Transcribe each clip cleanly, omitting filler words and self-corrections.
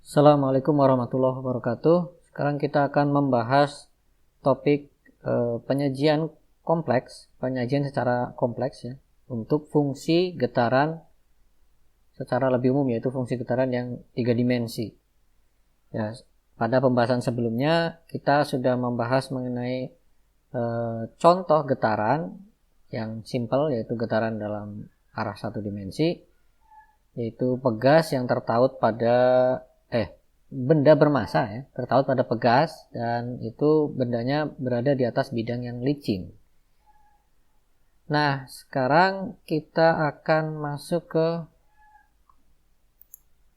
Assalamualaikum warahmatullahi wabarakatuh. Sekarang kita akan membahas topik penyajian secara kompleks ya, untuk fungsi getaran secara lebih umum, yaitu fungsi getaran yang 3 dimensi. Ya, pada pembahasan sebelumnya kita sudah membahas mengenai contoh getaran yang simpel, yaitu getaran dalam arah 1 dimensi, yaitu pegas yang tertaut pada benda bermasa ya, tertaut pada pegas, dan itu bendanya berada di atas bidang yang licin. Nah, sekarang kita akan masuk ke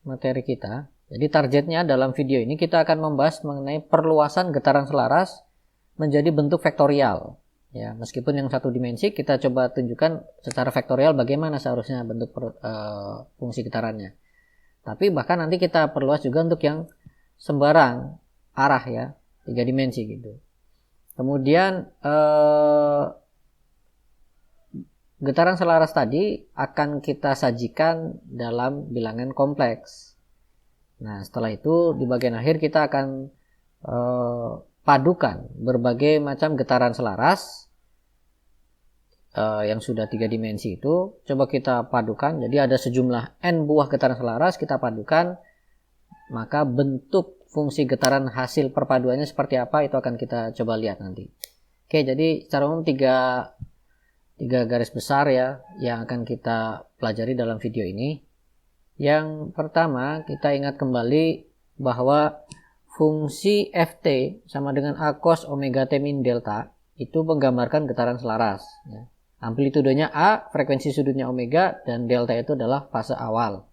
materi kita. Jadi targetnya dalam video ini kita akan membahas mengenai perluasan getaran selaras menjadi bentuk vektorial. Ya, meskipun yang 1 dimensi, kita coba tunjukkan secara vektorial bagaimana seharusnya bentuk fungsi getarannya. Tapi bahkan nanti kita perluas juga untuk yang sembarang arah ya, 3 dimensi gitu. Kemudian getaran selaras tadi akan kita sajikan dalam bilangan kompleks. Nah, setelah itu di bagian akhir kita akan padukan berbagai macam getaran selaras yang sudah 3 dimensi itu. Coba kita padukan, jadi ada sejumlah n buah getaran selaras, kita padukan, maka bentuk fungsi getaran hasil perpaduannya seperti apa, itu akan kita coba lihat nanti. Oke, jadi secara umum tiga garis besar ya yang akan kita pelajari dalam video ini. Yang pertama, kita ingat kembali bahwa fungsi Ft sama dengan A cos omega T min delta itu menggambarkan getaran selaras ya. Amplitudenya A, frekuensi sudutnya omega, dan delta itu adalah fase awal.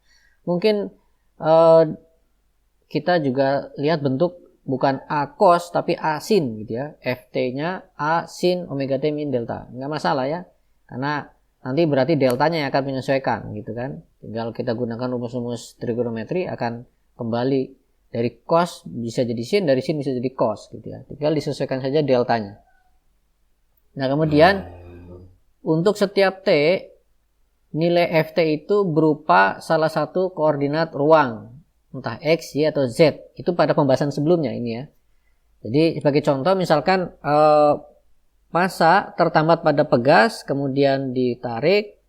Mungkin kita juga lihat bentuk bukan A cos tapi A sin gitu ya. Ft-nya A sin omega T min delta. Nggak masalah ya. Karena nanti berarti deltanya yang akan menyesuaikan gitu kan. Tinggal kita gunakan rumus-rumus trigonometri, akan kembali dari cos bisa jadi sin, dari sin bisa jadi cos gitu ya. Tinggal disesuaikan saja deltanya. Nah, kemudian untuk setiap T, nilai Ft itu berupa salah satu koordinat ruang, entah X, Y, atau Z. Itu pada pembahasan sebelumnya ini ya. Jadi sebagai contoh, misalkan massa tertambat pada pegas, kemudian ditarik,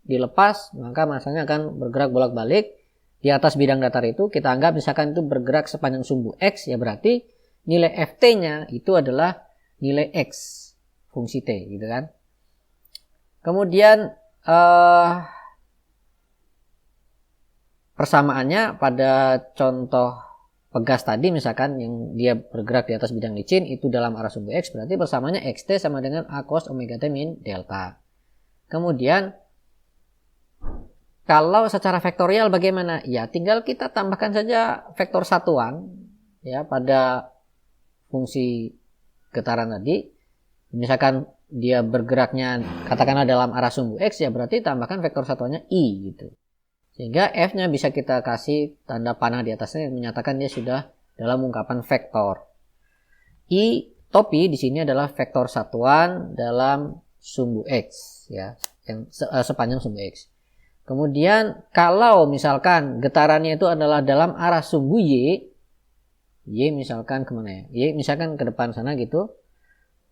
dilepas, maka massanya akan bergerak bolak-balik di atas bidang datar itu. Kita anggap misalkan itu bergerak sepanjang sumbu X, ya berarti nilai Ft-nya itu adalah nilai X, fungsi T gitu kan. Kemudian persamaannya pada contoh pegas tadi, misalkan yang dia bergerak di atas bidang licin itu dalam arah sumbu X, berarti persamaannya Xt sama dengan A cos omega T min delta. Kemudian kalau secara vektorial bagaimana? Ya tinggal kita tambahkan saja vektor satuan ya pada fungsi getaran tadi. Misalkan dia bergeraknya katakanlah dalam arah sumbu X, ya berarti tambahkan vektor satuannya I gitu. Sehingga F-nya bisa kita kasih tanda panah di atasnya yang menyatakan dia sudah dalam ungkapan vektor. I topi di sini adalah vektor satuan dalam sumbu X ya, yang sepanjang sumbu X. Kemudian kalau misalkan getarannya itu adalah dalam arah sumbu Y misalkan kemana ya? Y misalkan ke depan sana gitu.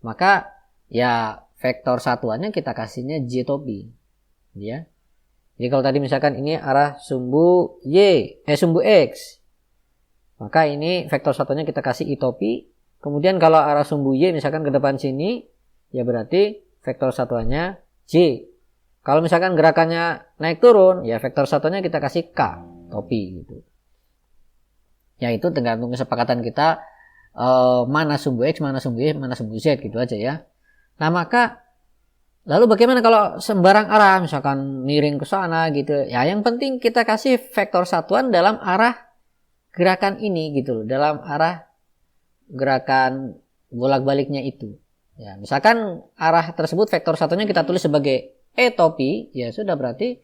Maka ya vektor satuannya kita kasihnya J topi ya. Jadi kalau tadi misalkan ini arah sumbu sumbu X, maka ini vektor satuannya kita kasih I topi. Kemudian kalau arah sumbu Y misalkan ke depan sini, ya berarti vektor satuannya J. Kalau misalkan gerakannya naik turun, ya vektor satuannya kita kasih K topi gitu. Ya itu tergantung kesepakatan kita mana sumbu X, mana sumbu Y, mana sumbu Z gitu aja ya. Nah, maka lalu bagaimana kalau sembarang arah, misalkan miring ke sana gitu. Ya yang penting kita kasih vektor satuan dalam arah gerakan ini gitu loh, dalam arah gerakan bolak-baliknya itu. Ya, misalkan arah tersebut vektor satunya kita tulis sebagai E topi, ya sudah berarti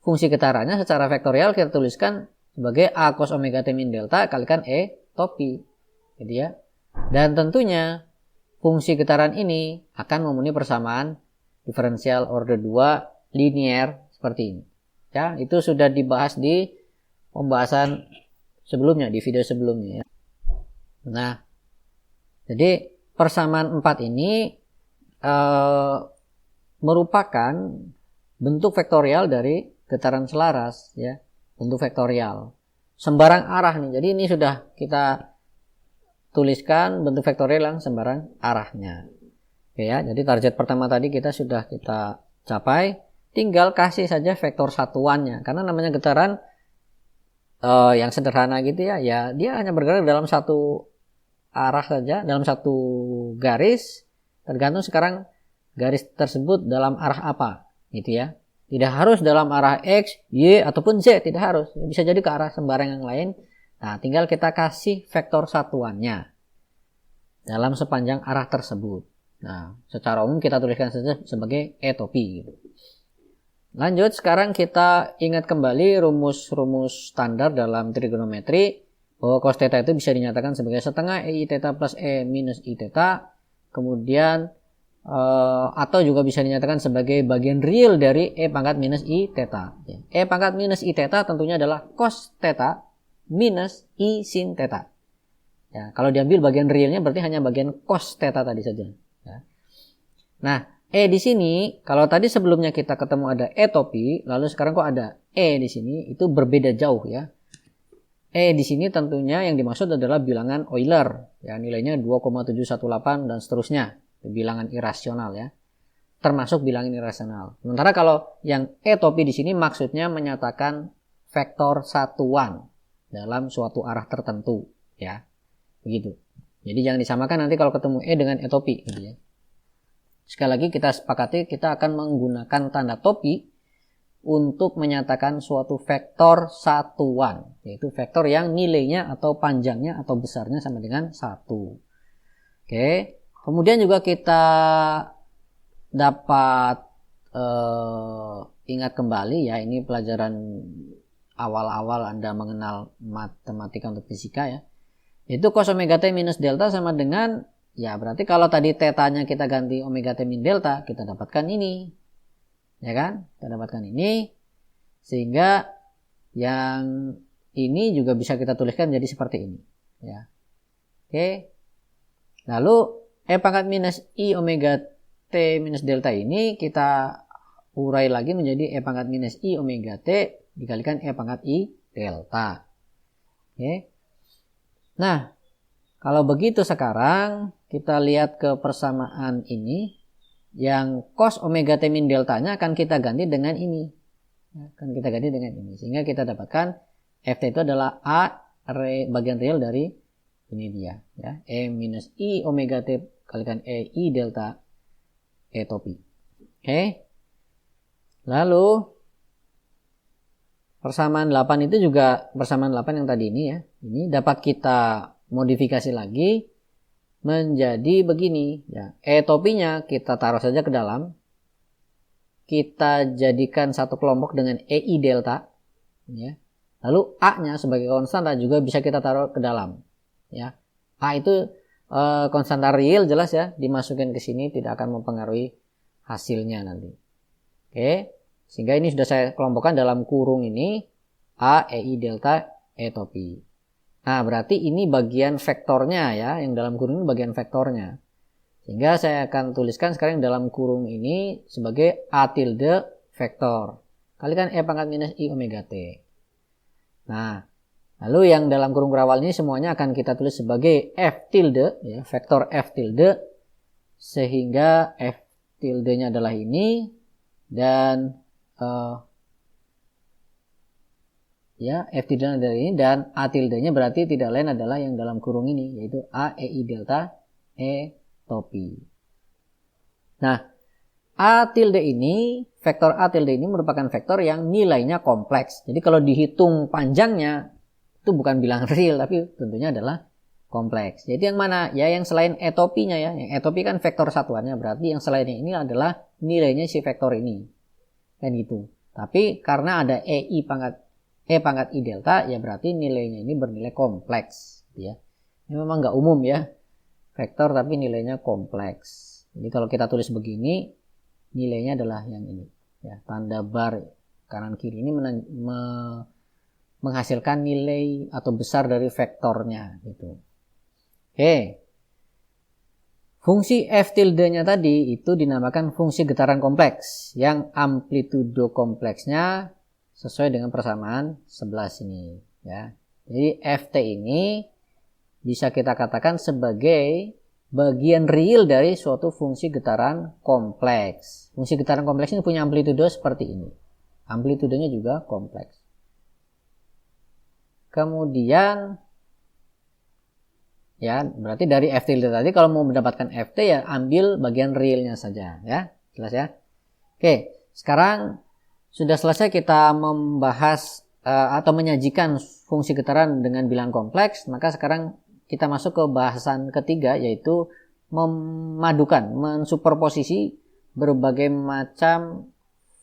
fungsi getarannya secara vektorial kita tuliskan sebagai A cos omega T min delta kalikan E topi gitu ya. Dan tentunya fungsi getaran ini akan memenuhi persamaan diferensial order 2 linear seperti ini. Ya, itu sudah dibahas di pembahasan sebelumnya, di video sebelumnya ya. Nah, jadi persamaan 4 ini merupakan bentuk vektorial dari getaran selaras ya, bentuk vektorial sembarang arah nih. Jadi ini sudah kita tuliskan bentuk vektorial yang sembarang arahnya. Oke ya, jadi target pertama tadi sudah kita capai, tinggal kasih saja vektor satuannya karena namanya getaran yang sederhana gitu ya, ya dia hanya bergerak dalam satu arah saja, dalam satu garis, tergantung sekarang garis tersebut dalam arah apa gitu ya. Tidak harus dalam arah X, Y, ataupun Z, tidak harus. Bisa jadi ke arah sembarang yang lain. Nah, tinggal kita kasih vektor satuannya dalam sepanjang arah tersebut. Nah, secara umum kita tuliskan saja sebagai E topi gitu. Lanjut, sekarang kita ingat kembali rumus-rumus standar dalam trigonometri bahwa cos theta itu bisa dinyatakan sebagai setengah EI theta plus E minus I theta. Kemudian atau juga bisa dinyatakan sebagai bagian real dari E pangkat minus I theta. E pangkat minus I theta tentunya adalah cos theta minus I sin theta. Ya, kalau diambil bagian realnya berarti hanya bagian cos theta tadi saja. Ya. Nah, E di sini kalau tadi sebelumnya kita ketemu ada E topi, lalu sekarang kok ada E di sini, itu berbeda jauh ya. E di sini tentunya yang dimaksud adalah bilangan Euler, ya nilainya 2,718 dan seterusnya. Bilangan irasional ya, termasuk bilangan irasional. Sementara kalau yang E topi di sini maksudnya menyatakan vektor satuan dalam suatu arah tertentu ya, begitu. Jadi jangan disamakan nanti kalau ketemu E dengan E topi gitu ya. Sekali lagi kita sepakati kita akan menggunakan tanda topi untuk menyatakan suatu vektor satuan, yaitu vektor yang nilainya atau panjangnya atau besarnya sama dengan 1. Oke. Kemudian juga kita dapat ingat kembali ya, ini pelajaran awal-awal Anda mengenal matematika untuk fisika ya. Itu cos omega T minus delta sama dengan, ya berarti kalau tadi tetanya kita ganti omega T min delta, kita dapatkan ini. Ya kan? Kita dapatkan ini. Sehingga yang ini juga bisa kita tuliskan jadi seperti ini. Ya. Oke. Lalu E pangkat minus I omega T minus delta ini kita urai lagi menjadi E pangkat minus I omega T dikalikan E pangkat I delta. Oke. Nah, kalau begitu sekarang kita lihat ke persamaan ini. Yang cos omega T min deltanya akan kita ganti dengan ini. Sehingga kita dapatkan Ft itu adalah A bagian real dari ini dia. Ya. E minus I omega T kalikan E I delta E topi. Oke. Lalu persamaan 8 itu juga persamaan 8 yang tadi ini ya. Ini dapat kita modifikasi lagi menjadi begini ya. E topinya kita taruh saja ke dalam. Kita jadikan satu kelompok dengan EI delta ya. Lalu A-nya sebagai konstanta juga bisa kita taruh ke dalam ya. A itu konstanta real jelas ya, dimasukin ke sini tidak akan mempengaruhi hasilnya nanti. Oke, sehingga ini sudah saya kelompokkan dalam kurung ini A, EI delta, E topi. Nah, berarti ini bagian vektornya ya, yang dalam kurung ini bagian vektornya. Sehingga saya akan tuliskan sekarang dalam kurung ini sebagai A tilde vektor. Kalikan E pangkat minus I omega T. Nah, lalu yang dalam kurung kurawal ini semuanya akan kita tulis sebagai F tilde, ya, vektor F tilde, sehingga F tilde-nya adalah ini, dan ya F tilde adalah ini, dan A tilde-nya berarti tidak lain adalah yang dalam kurung ini, yaitu A EI delta E topi. Nah, A tilde ini, vektor A tilde ini merupakan vektor yang nilainya kompleks. Jadi kalau dihitung panjangnya, itu bukan bilangan real, tapi tentunya adalah kompleks. Jadi yang mana? Ya yang selain E topinya ya. Yang E topi kan vektor satuannya, berarti yang selainnya ini adalah nilainya si vektor ini. Kan gitu. Tapi karena ada E pangkat I delta, ya berarti nilainya ini bernilai kompleks. Ya. Ini memang nggak umum ya. Vektor tapi nilainya kompleks. Jadi kalau kita tulis begini, nilainya adalah yang ini. Ya, tanda bar kanan kiri ini menghasilkan nilai atau besar dari vektornya gitu. Oke. Fungsi f tilde-nya tadi itu dinamakan fungsi getaran kompleks yang amplitudo kompleksnya sesuai dengan persamaan 11 ini ya. Jadi ft ini bisa kita katakan sebagai bagian real dari suatu fungsi getaran kompleks. Fungsi getaran kompleks ini punya amplitudo seperti ini. Amplitudenya juga kompleks. Kemudian ya, berarti dari f tilde tadi kalau mau mendapatkan ft ya ambil bagian realnya saja ya. Jelas ya? Oke, sekarang sudah selesai kita membahas atau menyajikan fungsi getaran dengan bilangan kompleks, maka sekarang kita masuk ke bahasan ketiga yaitu memadukan, mensuperposisi berbagai macam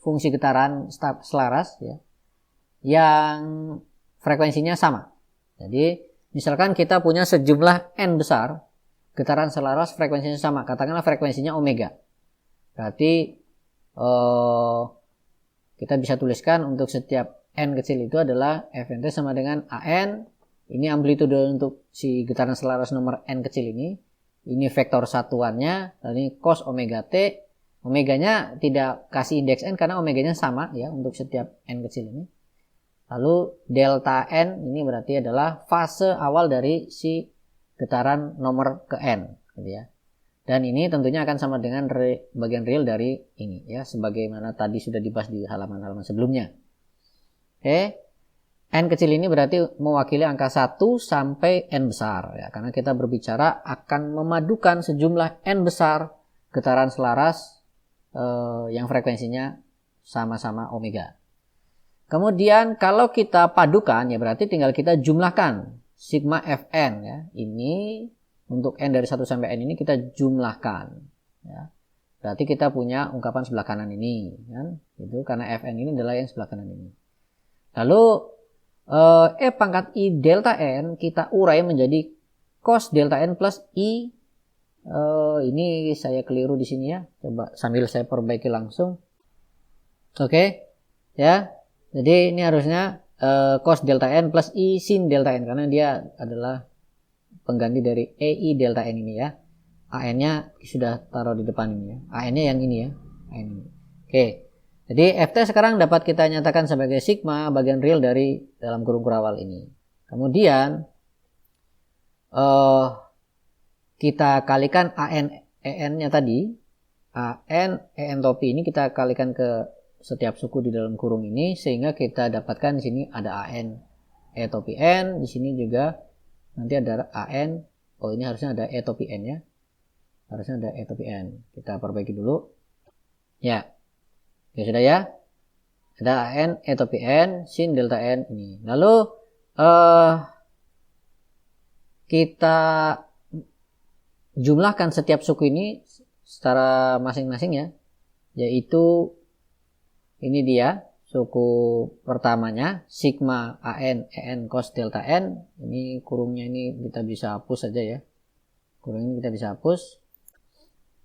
fungsi getaran selaras ya yang frekuensinya sama. Jadi misalkan kita punya sejumlah n besar getaran selaras frekuensinya sama, katakanlah frekuensinya omega. Berarti kita bisa tuliskan untuk setiap n kecil itu adalah Fnt sama dengan An. Ini amplitudo untuk si getaran selaras nomor n kecil ini. Ini vektor satuannya, dan ini cos omega t. Omeganya tidak kasih indeks n karena omeganya sama ya untuk setiap n kecil ini. Lalu delta n ini berarti adalah fase awal dari si getaran nomor ke n gitu ya. Dan ini tentunya akan sama dengan bagian real dari ini ya, sebagaimana tadi sudah dibahas di halaman-halaman sebelumnya. Oke. N kecil ini berarti mewakili angka 1 sampai n besar ya, karena kita berbicara akan memadukan sejumlah n besar getaran selaras yang frekuensinya sama-sama omega. Kemudian kalau kita padukan ya berarti tinggal kita jumlahkan sigma Fn ya. Ini untuk n dari 1 sampai n ini kita jumlahkan ya. Berarti kita punya ungkapan sebelah kanan ini kan. Itu karena Fn ini adalah yang sebelah kanan ini. Lalu E pangkat I delta N kita urai menjadi cos delta N plus I. Ini saya keliru di sini ya. Coba sambil saya perbaiki langsung. Oke. Ya. Jadi ini harusnya cos delta N plus I sin delta N. Karena dia adalah pengganti dari EI delta N ini ya. AN-nya sudah taruh di depan ini ya. AN-nya yang ini ya. AN ini. Oke. Jadi Ft sekarang dapat kita nyatakan sebagai sigma bagian real dari dalam kurung kurawal ini. Kemudian kita kalikan AN EN-nya tadi. AN EN topi ini kita kalikan ke setiap suku di dalam kurung ini sehingga kita dapatkan di sini ada AN E topi N, di sini juga nanti ada AN. Oh, ini harusnya ada E topi N ya. Harusnya ada E topi N. Kita perbaiki dulu. Ya. Ya sudah ya. Ada AN E topi N sin delta N ini. Lalu kita jumlahkan setiap suku ini secara masing-masing ya. Yaitu ini dia suku pertamanya sigma AN EN cos delta N. Ini kurungnya ini kita bisa hapus saja ya. Kurung ini kita bisa hapus.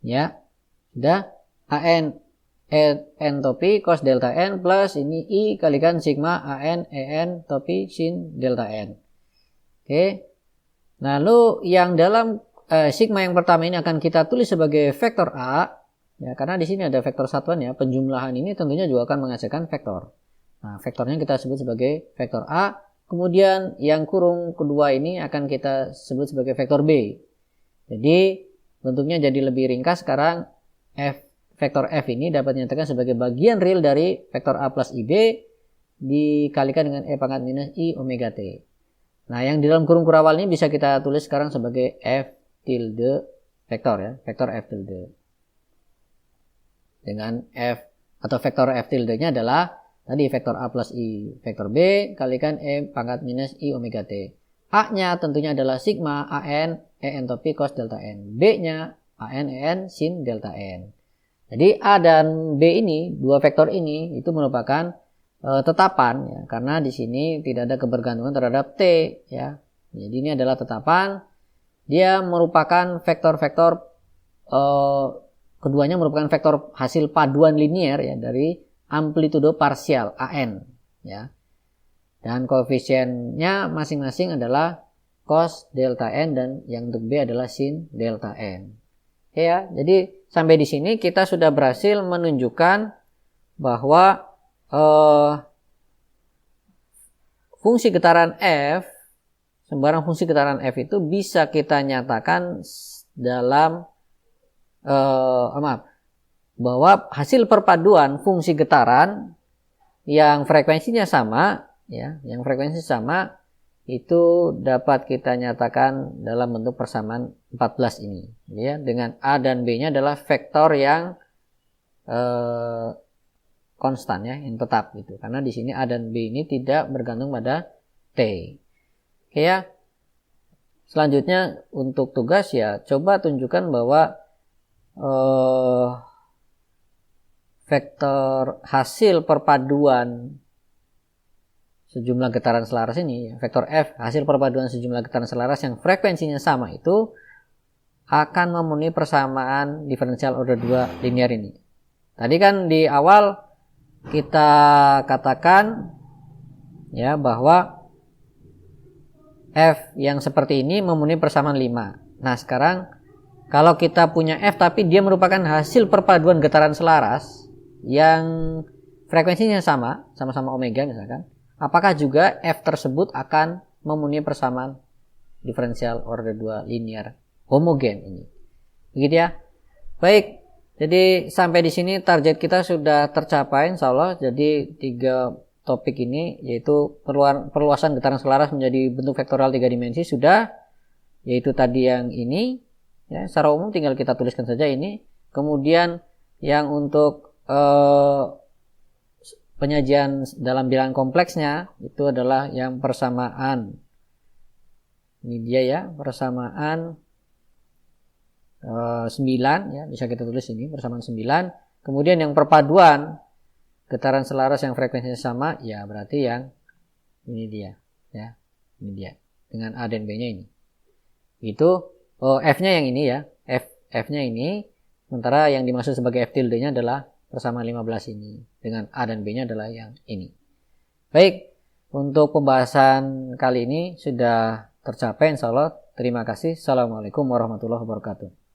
Ya. Sudah AN EN topi cos delta N plus ini I kalikan sigma AN EN topi sin delta N. Oke. Lalu yang dalam sigma yang pertama ini akan kita tulis sebagai vektor A. Ya, karena di sini ada vektor satuan ya. Penjumlahan ini tentunya juga akan menghasilkan vektor. Nah, vektornya kita sebut sebagai vektor A. Kemudian yang kurung kedua ini akan kita sebut sebagai vektor B. Jadi bentuknya jadi lebih ringkas sekarang. Vektor F ini dapat dinyatakan sebagai bagian real dari vektor A plus IB dikalikan dengan E pangkat minus I omega T. Nah, yang di dalam kurung kurawal ini bisa kita tulis sekarang sebagai F tilde vektor ya. Vektor F tilde. Dengan F atau vektor F tilde-nya adalah tadi vektor A plus I vektor B kalikan E pangkat minus I omega T. A-nya tentunya adalah sigma AN EN topi cos delta N. B-nya AN EN sin delta N. Jadi A dan B ini, dua vektor ini itu merupakan tetapan ya, karena di sini tidak ada kebergantungan terhadap T ya. Jadi ini adalah tetapan. Dia merupakan vektor-vektor keduanya merupakan vektor hasil paduan linier ya dari amplitudo parsial AN ya. Dan koefisiennya masing-masing adalah cos delta N dan yang untuk B adalah sin delta N. Oke ya, jadi sampai di sini kita sudah berhasil menunjukkan bahwa fungsi getaran F, sembarang fungsi getaran F itu bisa kita nyatakan dalam bahwa hasil perpaduan fungsi getaran yang frekuensinya sama, ya, yang frekuensi sama itu dapat kita nyatakan dalam bentuk persamaan 14 ini, ya, dengan A dan B-nya adalah vektor yang konstan, ya, yang tetap gitu. Karena di sini A dan B ini tidak bergantung pada T. Oke ya. Selanjutnya untuk tugas ya coba tunjukkan bahwa vektor hasil perpaduan sejumlah getaran selaras ini, vektor F hasil perpaduan sejumlah getaran selaras yang frekuensinya sama itu akan memenuhi persamaan diferensial order 2 linear ini. Tadi kan di awal kita katakan ya bahwa F yang seperti ini memenuhi persamaan 5. Nah, sekarang kalau kita punya F tapi dia merupakan hasil perpaduan getaran selaras yang frekuensinya sama, sama-sama omega misalkan, apakah juga F tersebut akan memenuhi persamaan diferensial order 2 linear homogen ini. Begitu ya. Baik. Jadi sampai di sini target kita sudah tercapai insyaallah. Jadi 3 topik ini yaitu perluasan getaran selaras menjadi bentuk vektoral 3 dimensi sudah, yaitu tadi yang ini ya, secara umum tinggal kita tuliskan saja ini. Kemudian yang untuk penyajian dalam bilangan kompleksnya itu adalah yang persamaan. Ini dia ya, persamaan 9 ya, bisa kita tulis ini persamaan 9. Kemudian yang perpaduan getaran selaras yang frekuensinya sama ya berarti yang ini dia ya. Ini dia dengan A dan B-nya ini. Itu F-nya yang ini ya. F-nya ini, sementara yang dimaksud sebagai F tilde-nya adalah persamaan 15 ini. Dengan A dan B-nya adalah yang ini. Baik, untuk pembahasan kali ini sudah tercapai insyaallah. Terima kasih. Assalamualaikum warahmatullahi wabarakatuh.